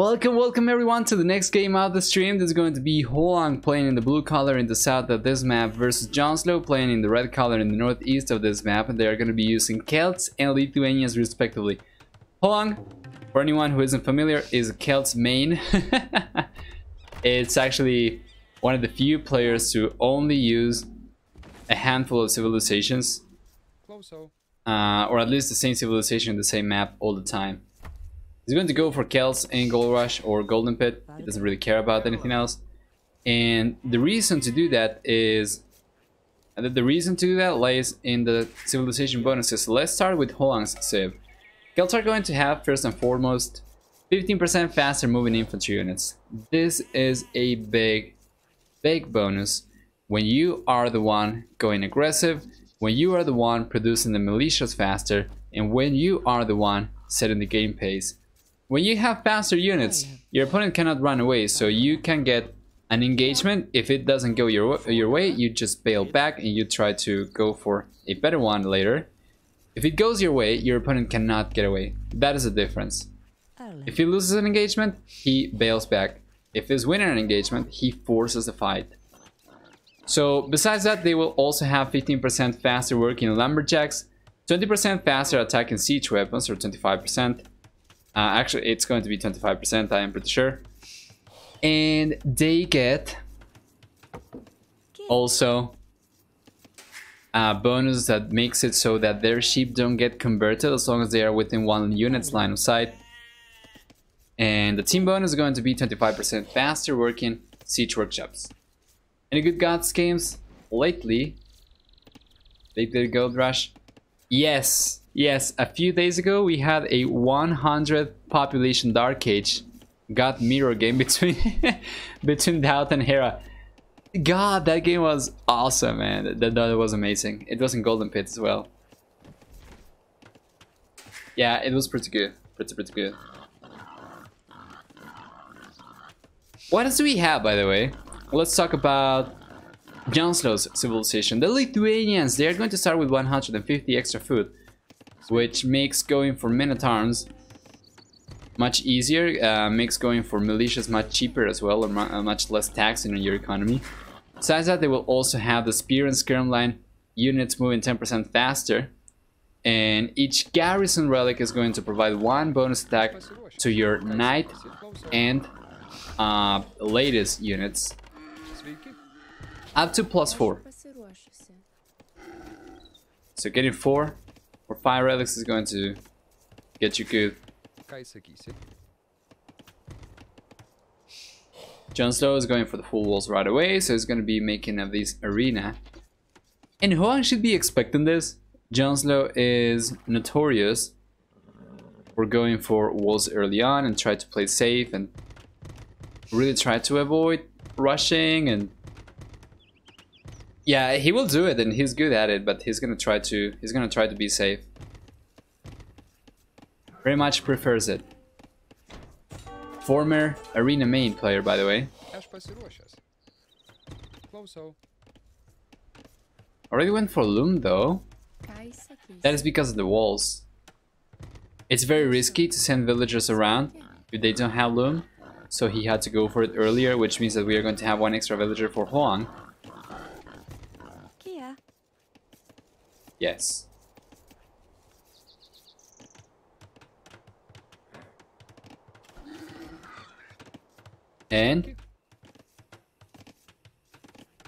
Welcome everyone to the next game of the stream. This is going to be HOANG playing in the blue color in the south of this map versus JonSlow playing in the red color in the northeast of this map, and they are going to be using Celts and Lithuanians respectively. HOANG, for anyone who isn't familiar, is a Celts main. It's actually one of the few players to only use a handful of civilizations, or at least the same civilization in the same map all the time. He's going to go for Celts and Gold Rush or Golden Pit. He doesn't really care about anything else. And the reason to do that lies in the civilization bonuses. So let's start with HOANG's civ. Celts are going to have, first and foremost, 15% faster moving infantry units. This is a big bonus when you are the one going aggressive, when you are the one producing the militias faster, and when you are the one setting the game pace. When you have faster units, your opponent cannot run away, so you can get an engagement. If it doesn't go your way, you just bail back and you try to go for a better one later. If it goes your way, your opponent cannot get away. That is the difference. If he loses an engagement, he bails back. If he's winning an engagement, he forces a fight. So besides that, they will also have 15% faster working lumberjacks, 20% faster attacking siege weapons, or 25%. Actually, it's going to be 25%, I am pretty sure. And they get also a bonus that makes it so that their sheep don't get converted as long as they are within one unit's line of sight. And the team bonus is going to be 25% faster working siege workshops. Any good gods games lately? Gold Rush? Yes, a few days ago we had a 100 population Dark Age God mirror game between Doubt and Hera. God, that game was awesome, man. That was amazing. It was in Golden Pit as well. Yeah, it was pretty good. Pretty good. What else do we have, by the way? Let's talk about JonSlow's civilization. The Lithuanians, they are going to start with 150 extra food, which makes going for men-at-arms much easier, makes going for militias much cheaper as well, or much less taxing on your economy. Besides that, they will also have the spear and skirm line units moving 10% faster, and each garrison relic is going to provide one bonus attack to your knight and Leitis units, up to +4. So getting 4 or 5 relics is going to get you good. JonSlow is going for the full walls right away, so he's going to be making of this arena. And HOANG should be expecting this. JonSlow is notorious for going for walls early on and try to play safe and really try to avoid rushing, and yeah, he will do it and he's good at it, but he's gonna try to be safe. Very much prefers it. Former arena main player, by the way. Already went for loom though. That is because of the walls. It's very risky to send villagers around if they don't have loom, so he had to go for it earlier, which means that we are going to have one extra villager for HOANG. Yes. And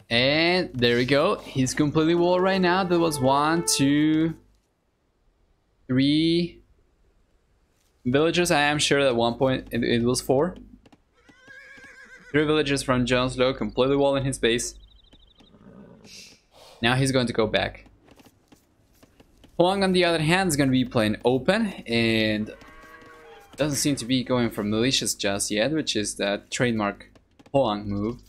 there we go. He's completely wall right now. There was 1, 2, 3 villagers. I am sure at one point it was 4. 3 villagers from JonSlow completely walling his base. Now he's going to go back. HOANG, on the other hand, is going to be playing open and doesn't seem to be going for militias just yet, which is the trademark HOANG move.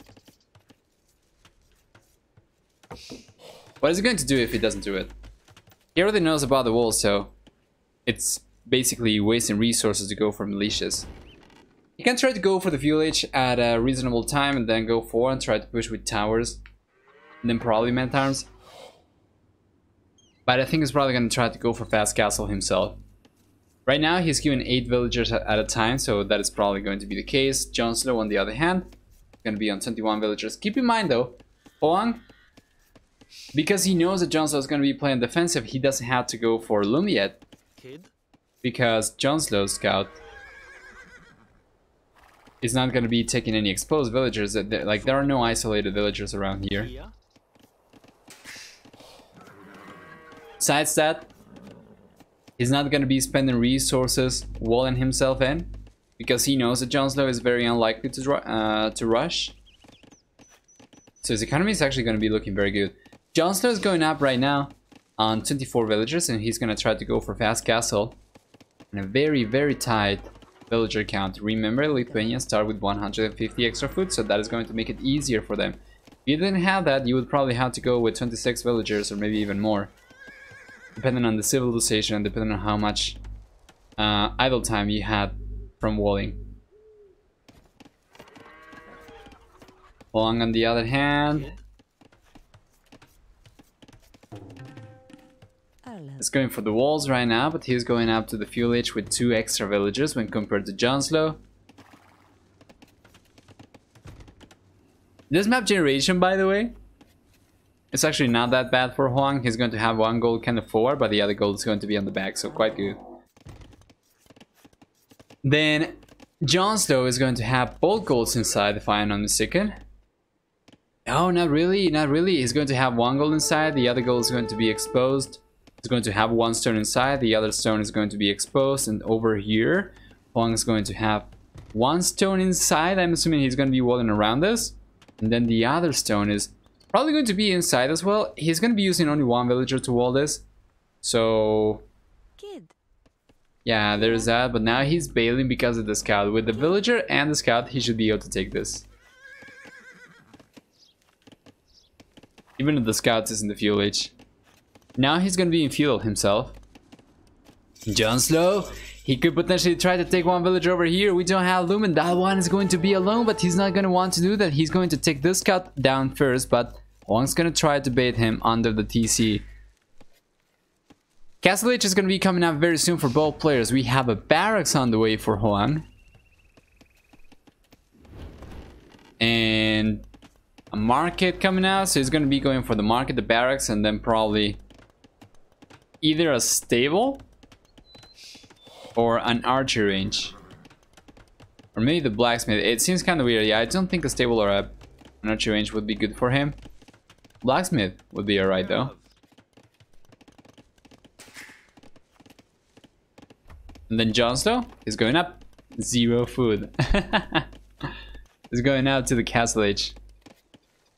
What is he going to do if he doesn't do it? He already knows about the wall, so it's basically wasting resources to go for militias. You can try to go for the village at a reasonable time and then go forward and try to push with towers, and then probably men-at-arms. But I think he's probably going to try to go for fast castle himself. Right now he's given 8 villagers at a time, so that is probably going to be the case. JonSlow on the other hand, going to be on 21 villagers. Keep in mind though, HOANG, because he knows that JonSlow is going to be playing defensive, he doesn't have to go for Loom yet. Because JonSlow's scout is not going to be taking any exposed villagers. Like, there are no isolated villagers around here. Besides that, he's not going to be spending resources walling himself in, because he knows that JonSlow is very unlikely to rush. So his economy is actually going to be looking very good. JonSlow is going up right now on 24 villagers, and he's going to try to go for fast castle and a very, very tight villager count. Remember, Lithuanians start with 150 extra food, so that is going to make it easier for them. If you didn't have that, you would probably have to go with 26 villagers or maybe even more, depending on the civilization and depending on how much idle time you had from walling. HOANG on the other hand is going for the walls right now, but he's going up to the fuel age with 2 extra villagers when compared to JonSlow. This map generation, by the way, it's actually not that bad for HOANG. He's going to have 1 gold kind of forward, but the other gold is going to be on the back, so quite good. Then JonSlow is going to have both golds inside, if I am not mistaken. Oh, not really, not really. He's going to have 1 gold inside, the other gold is going to be exposed. He's going to have 1 stone inside, the other stone is going to be exposed, and over here, HOANG is going to have 1 stone inside. I'm assuming he's going to be walling around this. And then the other stone is probably going to be inside as well. He's going to be using only 1 villager to wall this. So yeah, there's that. But now he's bailing because of the scout. With the villager and the scout, he should be able to take this. Even if the scout is in the fuel age. Now he's going to be in fuel himself. JonSlow, he could potentially try to take 1 villager over here. We don't have Lumen. That one is going to be alone, but he's not going to want to do that. He's going to take this scout down first, but HOANG's going to try to bait him under the TC. Castle H is going to be coming up very soon for both players. We have a barracks on the way for HOANG. And a market coming out, so he's going to be going for the market, the barracks, and then probably either a stable or an archer range, or maybe the blacksmith. It seems kind of weird. Yeah, I don't think a stable or an archer range would be good for him. Blacksmith would be alright though. And then JonSlow is going up. 0 food. He's going out to the castle age.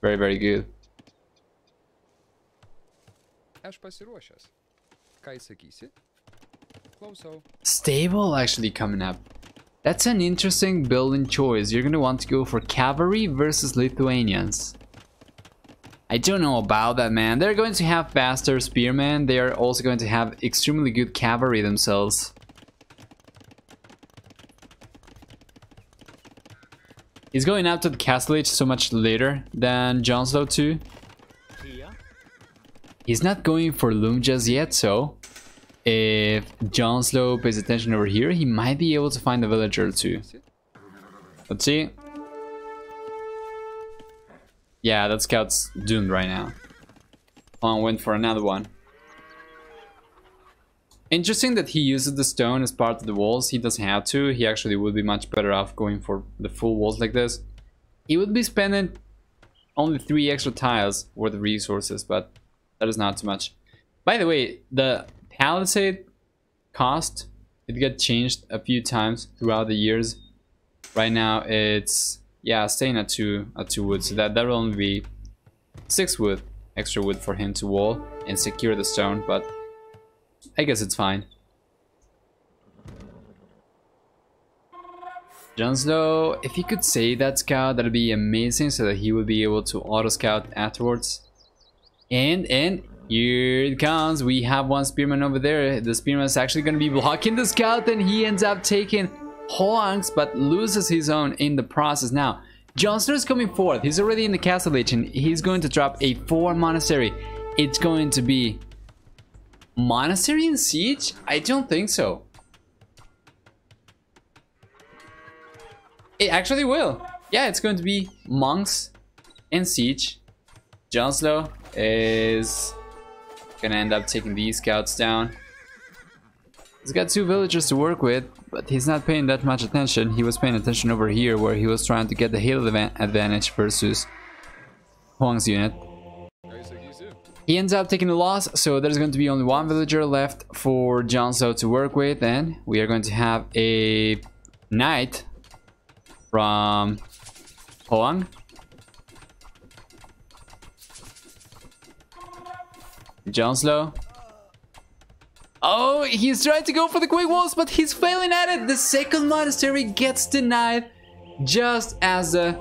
Very, very good. Stable actually coming up. That's an interesting building choice. You're gonna want to go for cavalry versus Lithuanians. I don't know about that, man. They're going to have faster spearmen. They are also going to have extremely good cavalry themselves. He's going out to the castle age so much later than JonSlow too. He's not going for Loom just yet, so if JonSlow pays attention over here, he might be able to find a villager or 2. Let's see. Yeah, that scout's doomed right now. HOANG went for another one. Interesting that he uses the stone as part of the walls. He doesn't have to. He actually would be much better off going for the full walls like this. He would be spending only 3 extra tiles worth of resources, but that is not too much. By the way, the palisade cost, it got changed a few times throughout the years. Right now it's, yeah, staying at 2 wood, so that will only be 6 wood, extra wood for him to wall and secure the stone, but I guess it's fine. JonSlow, if he could save that scout, that'd be amazing, so that he would be able to auto scout afterwards. And here it comes. We have 1 spearman over there. The spearman is actually going to be blocking the scout, and he ends up taking HOANG's, but loses his own in the process. Now JonSlow is coming forward. He's already in the castle age, and he's going to drop a 4 monastery. It's going to be Monastery in Siege? I don't think so. It actually will. Yeah, it's going to be monks in siege. JonSlow is gonna end up taking these scouts down. He's got 2 villagers to work with, but he's not paying that much attention. He was paying attention over here where he was trying to get the hill advantage versus HOANG's unit. He ends up taking a loss, so there's going to be only 1 villager left for JonSlow to work with, and we are going to have a knight from HOANG. JonSlow. Oh, he's trying to go for the quick walls, but he's failing at it. The second monastery gets denied just as the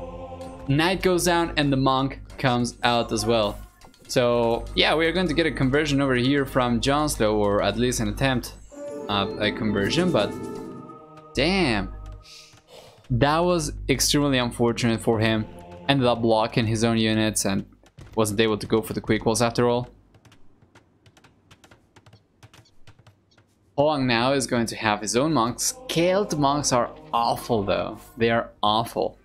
knight goes down and the monk comes out as well. So yeah, we are going to get a conversion over here from JonSlow, or at least an attempt of a conversion, but damn. That was extremely unfortunate for him. Ended up blocking his own units and wasn't able to go for the quick walls after all. HOANG now is going to have his own monks. Celt monks are awful though. They are awful.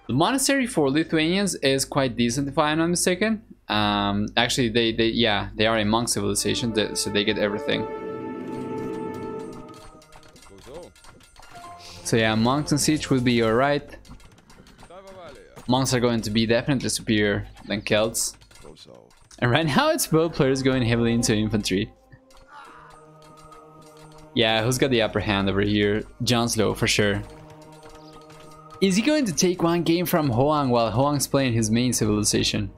The monastery for Lithuanians is quite decent if I'm not mistaken. Actually, they are a monk civilization, so they get everything. So yeah, monks and siege will be alright. Monks are going to be definitely superior than Celts. And right now it's both players going heavily into infantry. Yeah, who's got the upper hand over here? JonSlow for sure. Is he going to take one game from HOANG while HOANG's playing his main civilization?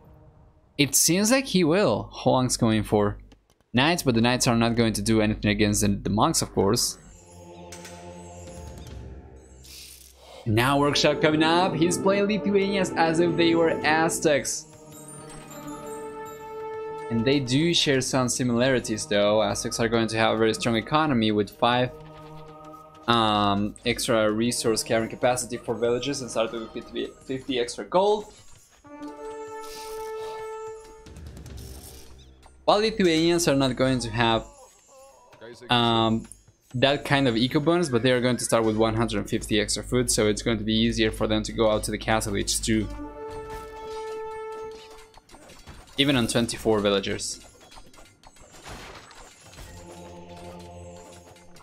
It seems like he will. HOANG's going for knights, but the knights are not going to do anything against the monks, of course. Now workshop coming up. He's playing Lithuanians as if they were Aztecs. And they do share some similarities though. Aztecs are going to have a very strong economy with 5 extra resource carrying capacity for villages and start with 50 extra gold. While Lithuanians are not going to have that kind of eco bonus, but they are going to start with 150 extra food, so it's going to be easier for them to go out to the castle H2. Even on 24 villagers.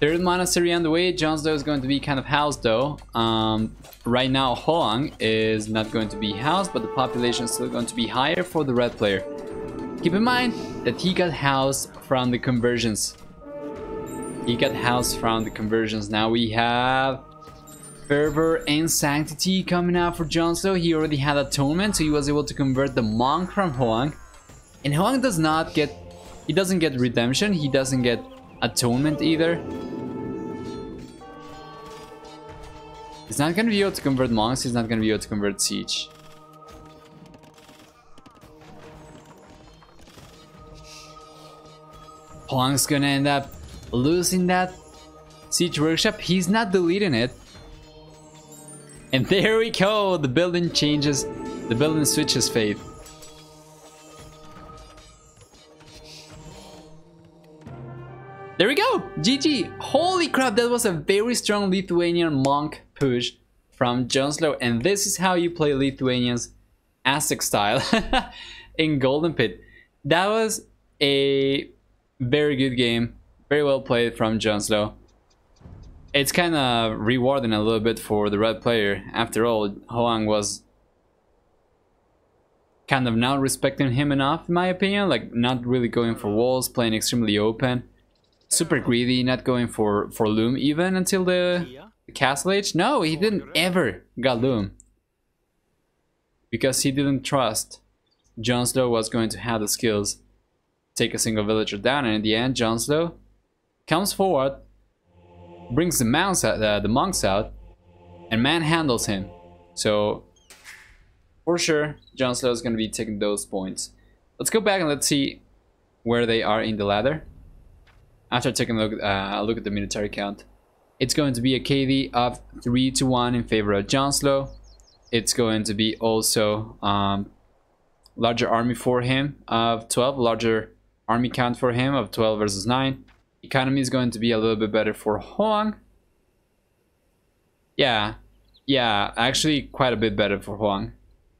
Third monastery on the way. JonSlow is going to be kind of housed though. Right now HOANG is not going to be housed, but the population is still going to be higher for the red player. Keep in mind that he got housed from the conversions. Now we have Fervor and Sanctity coming out for JonSlow. He already had Atonement, so he was able to convert the monk from HOANG. And HOANG does not get... He doesn't get Redemption, he doesn't get Atonement either. He's not going to be able to convert monks, he's not going to be able to convert siege. HOANG's going to end up losing that siege workshop. He's not deleting it. And there we go, the building changes, the building switches fate. There we go, GG. Holy crap, that was a very strong Lithuanian monk push from JonSlow, and this is how you play Lithuanians Aztec style in Golden Pit. That was a very good game, very well played from JonSlow. It's kind of rewarding a little bit for the red player. After all, HOANG was kind of not respecting him enough, in my opinion. Like, not really going for walls, playing extremely open. Super greedy, not going for loom even until the castle age. No, he didn't ever got loom. Because he didn't trust JonSlow was going to have the skills to take a single villager down. And in the end, JonSlow comes forward, brings the monks out, and manhandles him. So, for sure, JonSlow is going to be taking those points. Let's go back and let's see where they are in the ladder. After taking a look at the military count, it's going to be a KD of 3-1 in favor of JonSlow. It's going to be also larger army for him of 12, larger army count for him of 12 versus 9. Economy is going to be a little bit better for HOANG. Yeah, Yeah, actually quite a bit better for HOANG.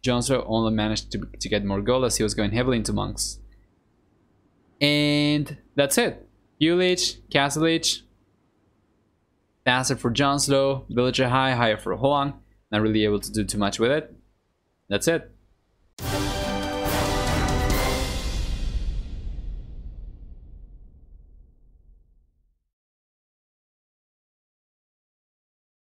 JonSlow only managed to get more gold as he was going heavily into monks. And that's it. U-Leech, Castle Leech. Faster for JonSlow, Villager high, higher for HOANG. Not really able to do too much with it. That's it.